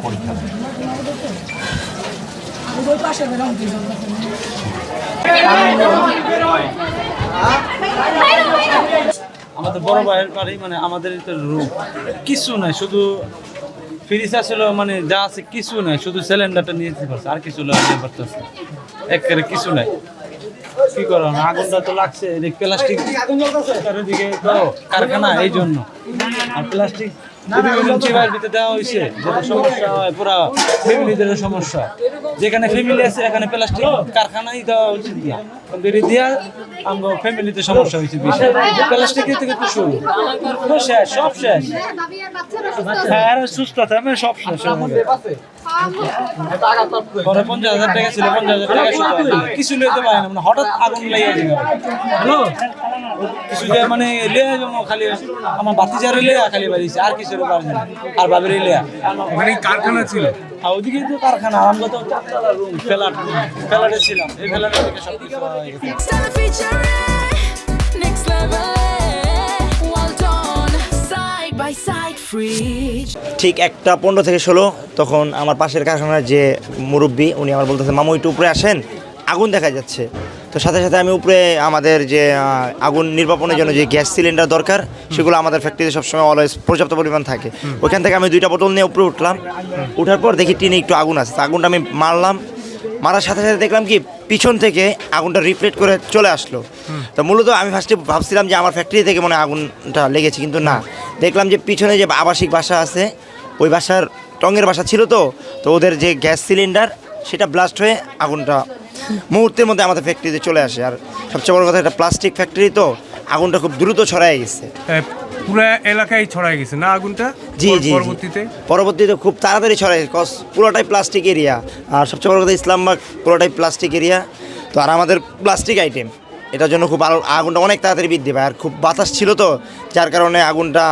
পরীক্ষা দেয়। আমাদের বড় ভাইয়ের বাড়ি মানে আমাদের রুম কিছু নাই, শুধু ফ্রিজ ছিল মানে যা আছে কিছু নাই, শুধু সিলিন্ডারটা নিয়ে যেতে পারছে, আর কিছু নিতে পারতেছে একেবারে কিছু নাই। কি করো আগুনটা তো লাগছে, প্লাস্টিক দিকে তো কারখানা এই জন্য, আর প্লাস্টিক ভিতরে দেওয়া হয়েছে যেটা সমস্যা হয় পুরা ফ্যামিলিদের সমস্যা। যেখানে ফ্যামিলি আছে এখানে প্লাস্টিক কারখানাই দেওয়া হয়েছে দিয়া দিয়া আমার ফ্যামিলিতে সমস্যা হয়েছে বেশি। প্লাস্টিক থেকে তো শুরু শেষ, সব শেষ। হ্যাঁ সুস্থ আছে, আমি সব শেষ পরে 50,000 টাকা ছিল, 50,000 টাকা কিছু নিতে পারে না, মানে হঠাৎ আগুন লেগে যায়। হ্যালো কিছু মানে লেয়া যাবো খালি আমার বাতিজারে লেয়া খালি বাড়িছে, আর কিছু পারছে না। আর বাবির লেয়া ওখানে কারখানা ছিল, ওদিকে তো কারখানা, আমরা তো রুম ফ্ল্যাটে ছিলাম, এই ফ্ল্যাটের থেকে সব কিছু হয়ে গেছে। ঠিক 1:15 থেকে 16 তখন আমার পাশের কারখানার যে মুরব্বী উনি আমার বলতেছে, মামু একটু উপরে আসেন, আগুন দেখা যাচ্ছে। তো সাথে সাথে আমি উপরে আমাদের যে আগুন নির্বাপনের জন্য যে গ্যাস সিলিন্ডার দরকার সেগুলো আমাদের ফ্যাক্টরিতে সবসময় অলওয়েজ পর্যাপ্ত পরিমাণ থাকে। ওইখান থেকে আমি 2টা বোতল নিয়ে উপরে উঠলাম, উঠার পর দেখি টিনে একটু আগুন আছে। আগুনটা আমি মারলাম, মারার সাথে সাথে দেখলাম কি পিছন থেকে আগুনটা রিফ্লেক্ট করে চলে আসলো। তো মূলত আমি ফার্স্টে ভাবছিলাম যে আমার ফ্যাক্টরি থেকে মনে হয় আগুনটা লেগেছে, কিন্তু না, দেখলাম যে পিছনে যে আবাসিক বাসা আছে ওই বাসার টঙের বাসা ছিল, তো ওদের যে গ্যাস সিলিন্ডার সেটা ব্লাস্ট হয়ে আগুনটা মুহূর্তের মধ্যে আমাদের ফ্যাক্টরিতে চলে আসে। আর সবচেয়ে বড় কথা, একটা প্লাস্টিক ফ্যাক্টরি, তো আগুনটা খুব দ্রুত ছড়ায় গেছে, পুরো এলাকায় ছড়ায় গেছে না আগুনটা? জি জি, পরবর্তীতে খুব তাড়াতাড়ি ছড়ায়, কজ পুরোটাই প্লাস্টিক এরিয়া। আর সবচেয়ে বড় কথা, ইসলামবাগ পুরোটাই প্লাস্টিক এরিয়া। তো আর আমাদের প্লাস্টিক আইটেম, এটার জন্য খুব আগুনটা অনেক তাড়াতাড়ি বৃদ্ধি পায়। আর খুব বাতাস ছিল তো, যার কারণে আগুনটা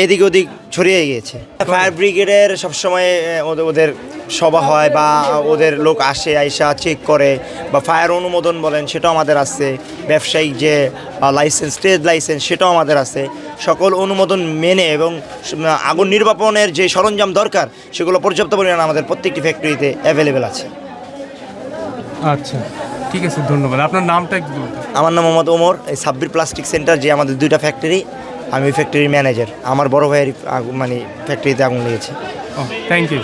এদিকে ওদিক ছড়িয়ে গিয়েছে। ফায়ার ব্রিগেডের সবসময় ওদের সভা হয় বা ওদের লোক আসে, আইসা চেক করে, বা ফায়ার অনুমোদন বলেন সেটাও আমাদের আছে, ব্যবসায়িক যে লাইসেন্স, ট্রেড লাইসেন্স সেটাও আমাদের আছে। সকল অনুমোদন মেনে এবং আগুন নির্বাপনের যে সরঞ্জাম দরকার সেগুলো পর্যাপ্ত পরিমাণে আমাদের প্রত্যেকটি ফ্যাক্টরিতে অ্যাভেলেবেল আছে। আচ্ছা ঠিক আছে, ধন্যবাদ। আপনার নামটা একটু বলুন। আমার নাম মোহাম্মদ ওমর। এই সাব্বির প্লাস্টিক সেন্টার যে আমাদের 2টা ফ্যাক্টরি, আমি ফ্যাক্টরির ম্যানেজার। আমার বড় ভাইয়ের মানে ফ্যাক্টরিতে আগুন লেগেছে। Thank you.